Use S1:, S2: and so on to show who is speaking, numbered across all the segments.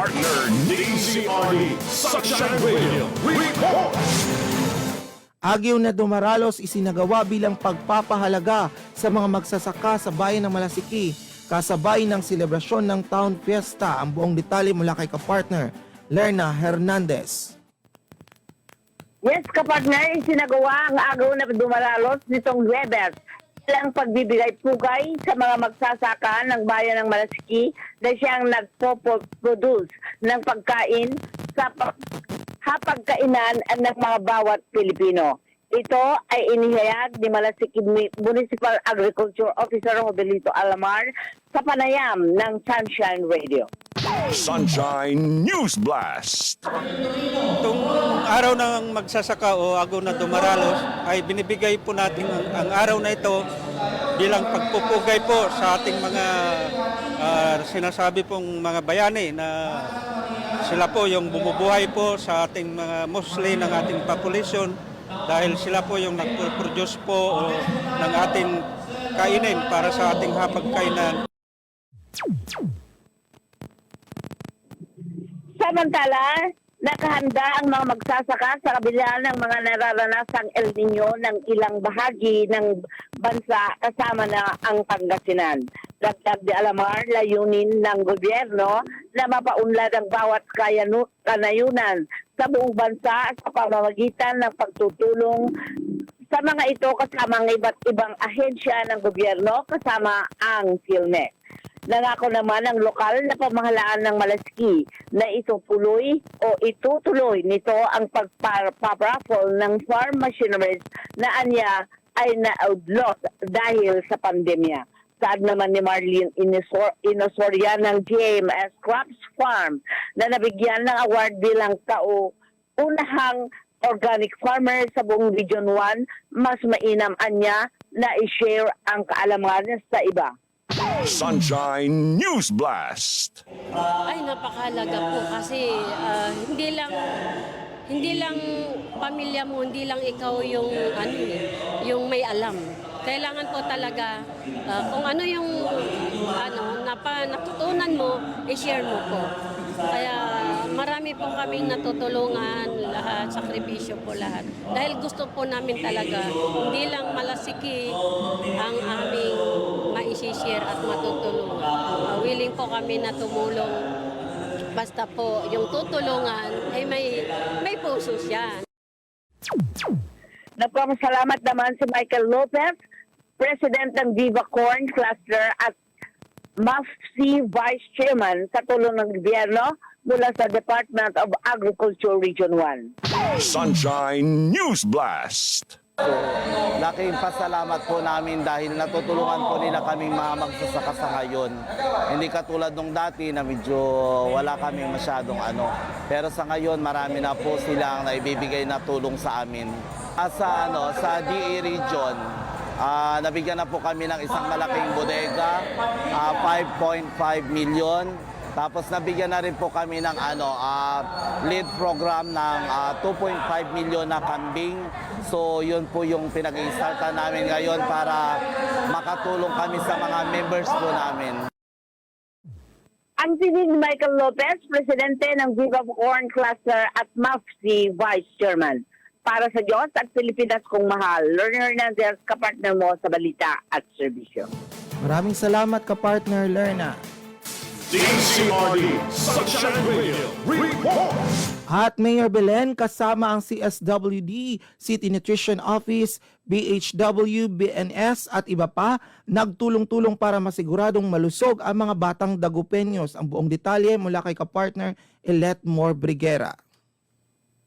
S1: Partner DCRD Sunshine Radio Report!
S2: Agyo na Dumaralos isinagawa bilang pagpapahalaga sa mga magsasaka sa bayan ng Malasiki, kasabay ng selebrasyon ng Town Fiesta. Ang buong detalye mula kay kapartner Lerna Hernandez.
S3: Yes, kapartner, isinagawa ang Agaw na Dumaralos nitong Webes bilang pagbibigay pugay sa mga magsasaka ng bayan ng Malasiki na siyang nagpo-produce ng pagkain sa hapagkainan ng mga bawat Pilipino. Ito ay inihayag ni Malasiki Municipal Agriculture Officer Jovelito Alamar sa panayam ng Sunshine Radio.
S1: Sunshine News Blast!
S4: Itong araw ng magsasaka o Agaw na Dumaralos ay binibigay po natin ang araw na ito bilang pagpupugay po sa ating mga sinasabi pong mga bayani na sila po yung bumubuhay po sa ating mga mostly ng ating population dahil sila po yung nagpo-produce po ng ating kainin para sa ating hapagkainan.
S3: Samantala, nakahanda ang mga magsasaka sa kabila ng mga nararanasang El Nino ng ilang bahagi ng bansa kasama na ang Pangasinan. Dagdag di Alamar, layunin ng gobyerno na mapaunlad ang bawat kanayunan sa buong bansa sa pamamagitan ng pagtutulong sa mga ito kasama ang iba't ibang ahensya ng gobyerno kasama ang PhilNet. Nangako naman ang lokal na pamahalaan ng Malasiki na itutuloy nito ang pagpaparaffle ng farm machineries na anya ay naudlot dahil sa pandemya. Saad naman ni Marlene Inosoria ng GMS Crops Farm na nabigyan ng award bilang unahang organic farmer sa buong Region 1, mas mainam anya na i-share ang kaalaman sa iba.
S1: Sunshine News Blast!
S5: Ay, napakahalaga po kasi hindi lang pamilya mo, hindi lang ikaw yung yung may alam. Kailangan po talaga kung ano yung natutunan mo, i-share mo po. Kaya marami po kaming natutulungan, lahat, sakripisyo po lahat. Dahil gusto po namin talaga, hindi lang Malasiki ang aming ma-share at matutulungan. Willing po kami na tumulong. Basta po yung tutulungan ay may puso siya.
S3: Nagpapasalamat naman si Michael Lopez, President ng Viva Corn Cluster at MAFC Vice Chairman sa tulong ng gobyerno mula sa Department of Agriculture Region 1.
S1: Sunshine News Blast!
S6: Laking pasalamat po namin dahil natutulungan po nila kaming mga magsasaka sa ngayon. Hindi katulad nung dati na medyo wala kami masyadong Pero sa ngayon marami na po silang naibibigay na tulong sa amin. Sa DE region, nabigyan na po kami ng isang malaking bodega, 5.5 million. Tapos nabigyan na rin po kami ng lead program ng 2.5 million na kambing. So yun po yung pinag-i-startan namin ngayon para makatulong kami sa mga members po namin.
S3: Ang si Michael Lopez, Presidente ng Viva Corn Cluster at MAFC Vice Chairman. Para sa Diyos at Pilipinas kong mahal, Lerna Hernandez, kapartner mo sa balita at serbisyo.
S2: Maraming salamat kapartner Lerna.
S1: DCRD Sunshine Radio Report!
S2: At Mayor Belen kasama ang CSWD, City Nutrition Office, BHW, BNS at iba pa nagtulong-tulong para masiguradong malusog ang mga batang Dagupeños. Ang buong detalye mula kay kapartner Elet Mor Briguera.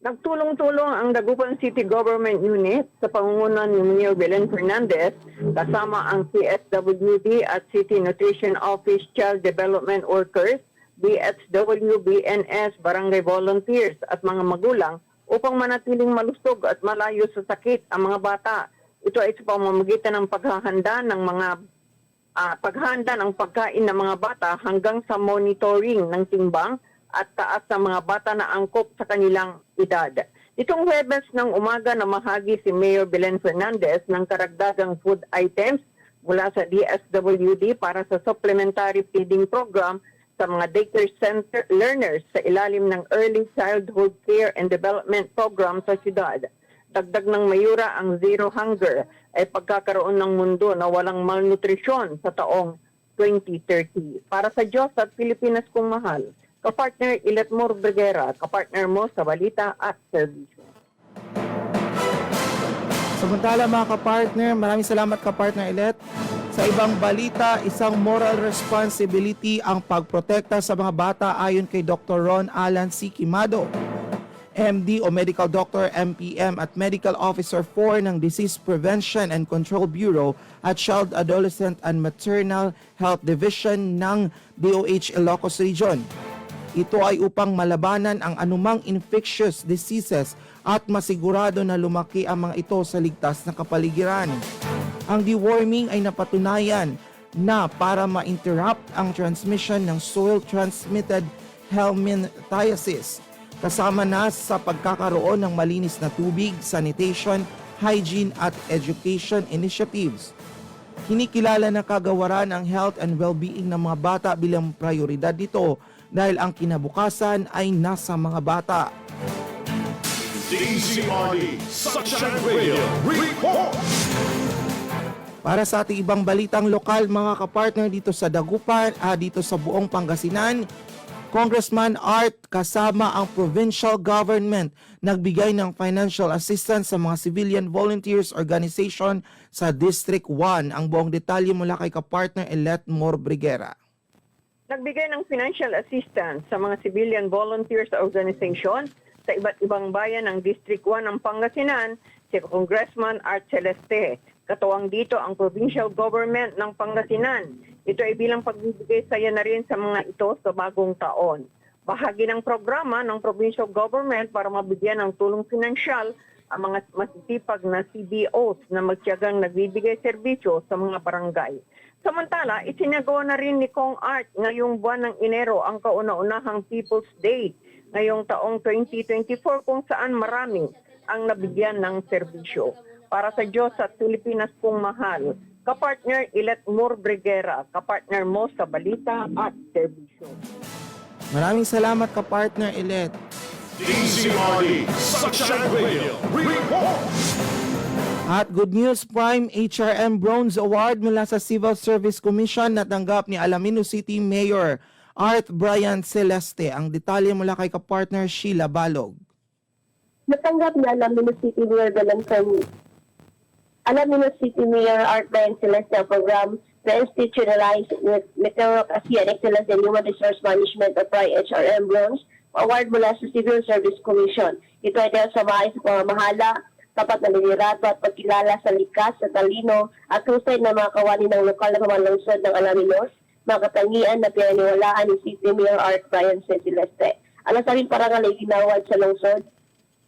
S7: Nagtulong-tulong ang Dagupan City Government Unit sa pangunguna ni Mayor Belen Fernandez kasama ang CSWD at City Nutrition Office Child Development Workers, BHW, BNS, Barangay Volunteers at mga magulang upang manatiling malusog at malayo sa sakit ang mga bata. Ito ay sa pamamagitan ng paghahanda ng pagkain ng mga bata hanggang sa monitoring ng timbang at taas sa mga bata na angkop sa kanilang edad. Itong Huwebes ng umaga na mahagi si Mayor Belen Fernandez ng karagdagang food items mula sa DSWD para sa supplementary feeding program sa mga daycare center learners sa ilalim ng Early Childhood Care and Development Program sa siyudad. Dagdag ng mayura ang Zero Hunger ay pagkakaroon ng mundo na walang malnutrisyon sa taong 2030. Para sa Diyos at Pilipinas kong mahal, kapartner Iletmor Briguera, kapartner mo sa balita at serbisyo.
S2: Samantala mga kapartner, maraming salamat kapartner Ilet. Sa ibang balita, isang moral responsibility ang pagprotekta sa mga bata ayon kay Dr. Ron Alan C. Quimado, MD o Medical Doctor, MPM at Medical Officer 4 ng Disease Prevention and Control Bureau at Child, Adolescent and Maternal Health Division ng DOH Ilocos Region. Ito ay upang malabanan ang anumang infectious diseases at masigurado na lumaki ang mga ito sa ligtas na kapaligiran. Ang deworming ay napatunayan na para ma-interrupt ang transmission ng soil-transmitted helminthiasis, kasama na sa pagkakaroon ng malinis na tubig, sanitation, hygiene at education initiatives. Kinikilala ng kagawaran ang health and well-being ng mga bata bilang prioridad nito dahil ang kinabukasan ay nasa mga bata.
S1: DZRD Sunshine Radio Report!
S2: Para sa ating ibang balitang lokal mga kapartner dito sa Dagupan, dito sa buong Pangasinan, Congressman Art kasama ang provincial government nagbigay ng financial assistance sa mga civilian volunteers organization sa District 1. Ang buong detalye mula kay kapartner Iletmor Briguera.
S7: Nagbigay ng financial assistance sa mga civilian volunteers organization sa iba't ibang bayan ng District 1 ng Pangasinan si Congressman Art Celeste. Katuwang dito ang provincial government ng Pangasinan. Ito ay bilang pagbibigay saya na rin sa mga ito sa bagong taon. Bahagi ng programa ng provincial government para mabigyan ng tulong pinansyal ang mga masisipag na CBOs na magtiyagang nagbibigay serbisyo sa mga barangay. Samantala, isinagawa na rin ni Kong Art ngayong buwan ng Enero ang kauna-unahang People's Day ngayong taong 2024 kung saan marami ang nabigyan ng serbisyo. Para sa Diyos at Pilipinas kong mahal, kapartner Iletmor Briguera, kapartner mo sa balita at serbisyo.
S2: Maraming salamat kapartner Ilet.
S1: DZRD Sunshine Radio Report!
S2: At good news, Prime HRM Bronze Award mula sa Civil Service Commission natanggap ni Alaminos City Mayor Art Brian Celeste. Ang detalye mula kay kapartner Sheila Balog.
S8: Natanggap ni Alaminos City Mayor Alaminos City Mayor Art Brian Celeste ang program na institutionalized with Meteorocracy and Excellence in Human Resource Management o PRI HRM Bronze Award mula sa Civil Service Commission. Ito ay dahil sa maayos na pamamahala, tapat na liderato at pagkilala sa likas, sa talino at husay na mga kawani ng lokal na pamalansod ng Alaminos, mga katangian na pinaniwalaan ni City Mayor Art Brian Celeste. Alasarin parangal ay ginawad sa lungsod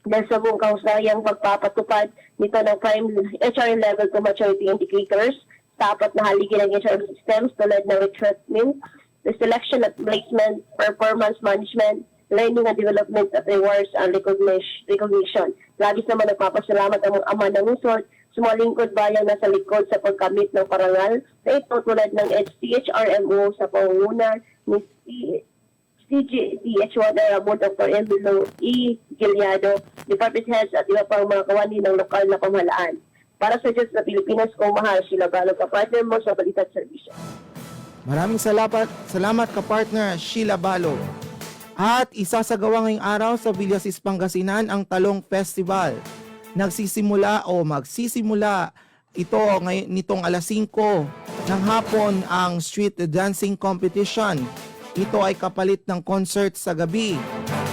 S8: dahil sa buong kahusayang pagpapatupad nito ng prime HR level to maturity indicators sa apat na haligi ng HR systems tulad ng recruitment, the selection at placement, performance management, learning and development at rewards and recognition. Labis naman nagpapasalamat ang mga ama ng lungsod sa mga lingkod bayang nasa likod sa pagkamit ng parangal na ito tulad ng HCHRMO sa pangunguna ni CGDH1 Aramo, Dr. Emilio E. Gileado, Department Heads at iba pang mga kawani ng lokal na pamahalaan. Para sa Diyos na Pilipinas kong mahal, Sheila Balog, kapartner mo sa Balita at Serbisyo.
S2: Maraming salamat kapartner Sheila Balog. At isasagawa ngayong araw sa Villasis, Pangasinan ang Talong Festival. Magsisimula ito ngayon nitong alas 5 ng hapon ang street dancing competition. Ito ay kapalit ng concert sa gabi.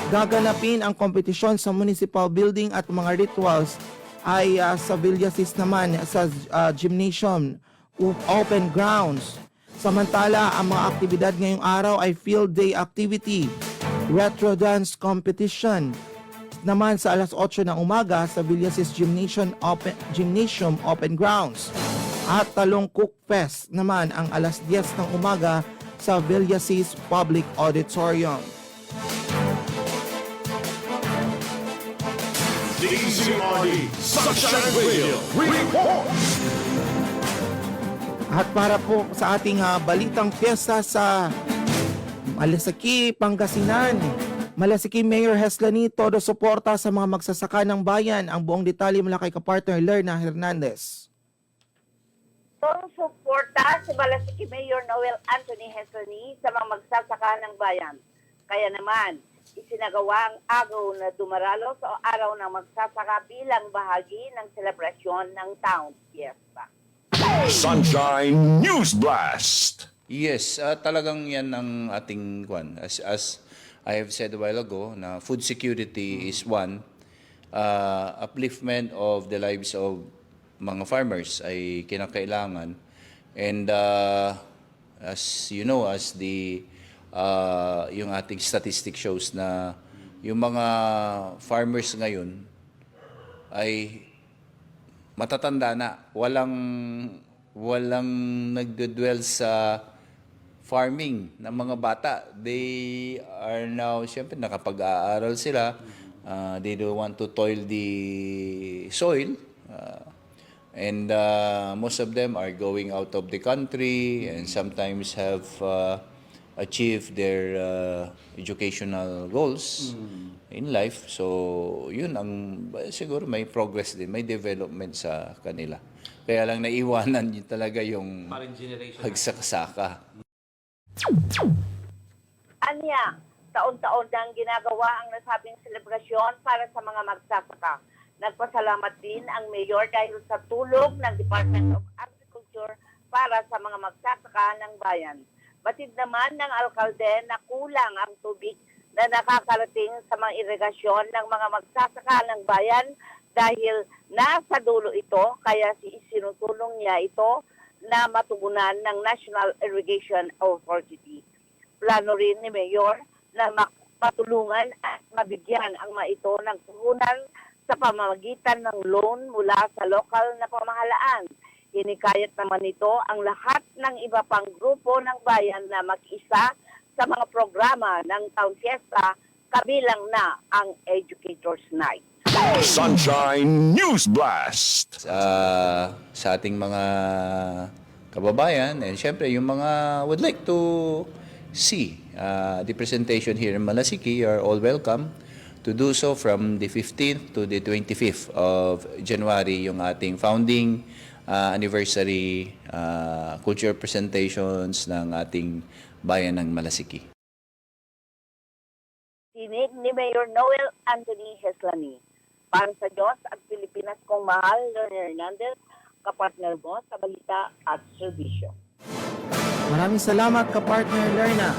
S2: Gaganapin ang kompetisyon sa municipal building at mga rituals ay sa Villasis naman sa gymnasium open grounds. Samantala, ang mga aktibidad ngayong araw ay field day activity, retro dance competition naman sa alas 8 ng umaga sa Villasis Gymnasium open grounds. At Talong Cook Fest naman ang alas 10 ng umaga sa Villasis Public Auditorium.
S1: DZRD Sunshine Radio Report!
S2: At para po sa ating balitang piyesta sa Malasiki, Pangasinan. Malasiki Mayor Heslani, todo suporta sa mga magsasaka ng bayan. Ang buong detalye mula kay kapartner Lerna Hernandez.
S3: Todo suporta si Malasiki Mayor Noel Anthony Heslani sa mga magsasaka ng bayan. Kaya naman, isinagawa ang agaw na dumaralos o araw ng magsasaka bilang bahagi ng selebrasyon ng town fiesta.
S1: Sunshine News Blast.
S9: Yes, talagang yan ang ating kwan. As I have said a while ago, na food security is one. Upliftment of the lives of mga farmers ay kinakailangan. And as you know, as the yung ating statistic shows na yung mga farmers ngayon ay matatanda na. Walang nagdudwell sa farming ng mga bata. They are now, siyempre nakapag-aaral sila. They don't want to toil the soil. And most of them are going out of the country and sometimes have achieved their educational goals in life. So, yun siguro may progress din, may development sa kanila. Kaya lang naiwanan yun talaga yung pagsakasaka.
S3: Anya, taon-taon nang ginagawa ang nasabing selebrasyon para sa mga magsasaka. Nagpasalamat din ang mayor dahil sa tulong ng Department of Agriculture para sa mga magsasaka ng bayan. Batid naman ng alkalde na kulang ang tubig na nakakarating sa mga irigasyon ng mga magsasaka ng bayan dahil nasa dulo ito, kaya sinutulong niya ito na matugunan ng National Irrigation Authority. Plano rin ni Mayor na matulungan at mabigyan ang mga ito ng puhunan sa pamamagitan ng loan mula sa lokal na pamahalaan. Hinikayat naman ito ang lahat ng iba pang grupo ng bayan na mag-isa sa mga programa ng Town Fiesta, kabilang na ang Educators Night.
S1: Sunshine News Blast.
S9: Sa ating mga kababayan and syempre yung mga would like to see the presentation here in Malasiki, are all welcome to do so from the 15th to the 25th of January, yung ating founding anniversary culture presentations ng ating bayan ng Malasiki.
S3: Tinig ni Mayor Noel Anthony Heslani. Para sa Diyos at Pilipinas kong mahal, Lerna Hernandez, kapartner mo sa balita at serbisyo.
S2: Maraming salamat kapartner Lerna.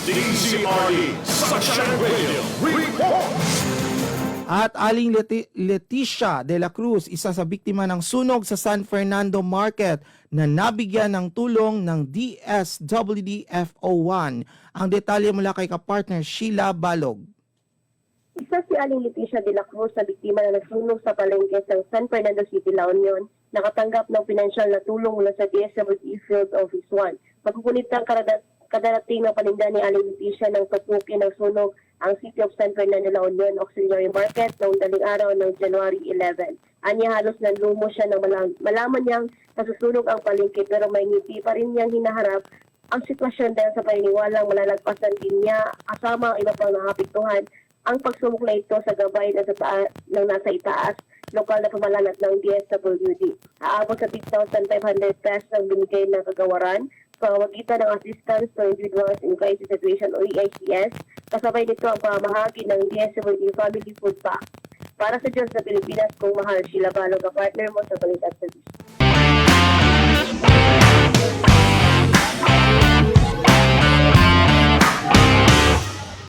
S1: DZRD Sunshine Radio report.
S2: At Aling Leticia de la Cruz, isa sa biktima ng sunog sa San Fernando Market na nabigyan ng tulong ng DSWD FO1. Ang detalye mula kay kapartner Sheila Balog.
S8: Isa si Aling Leticia de la Cruz na biktima na nasunog sa palengke sa San Fernando City, La Union, nakatanggap ng pinansyal na tulong mula sa DSWD Field Office 1. Magkukulit ang kadarating ng paninda ni Aling Leticia ng tupukin ng sunog ang City of San Fernando, La Union Auxiliary Market noong daling araw ng January 11. Anya halos nanlumo siya nang malaman niyang nasusunog ang palengke, pero may ngiti pa rin niyang hinaharap ang sitwasyon dahil sa paniniwalang malalagpasan din niya kasama ang iba pang nakapiktuhan ang pagsubok na ito sa gabay na ng nasa itaas lokal na pamalanat ng DSWD. Aabot sa 6,500 pesos ang binigay ng kagawaran sa pamamagitan ng Assistance to Individuals in Crisis Situation o EICS. Kasabay nito ang pamahagi ng DSWD Family Food Pack. Para sa Diyos sa Pilipinas kung mahal, Sheila Balog, partner mo sa Balita at Service.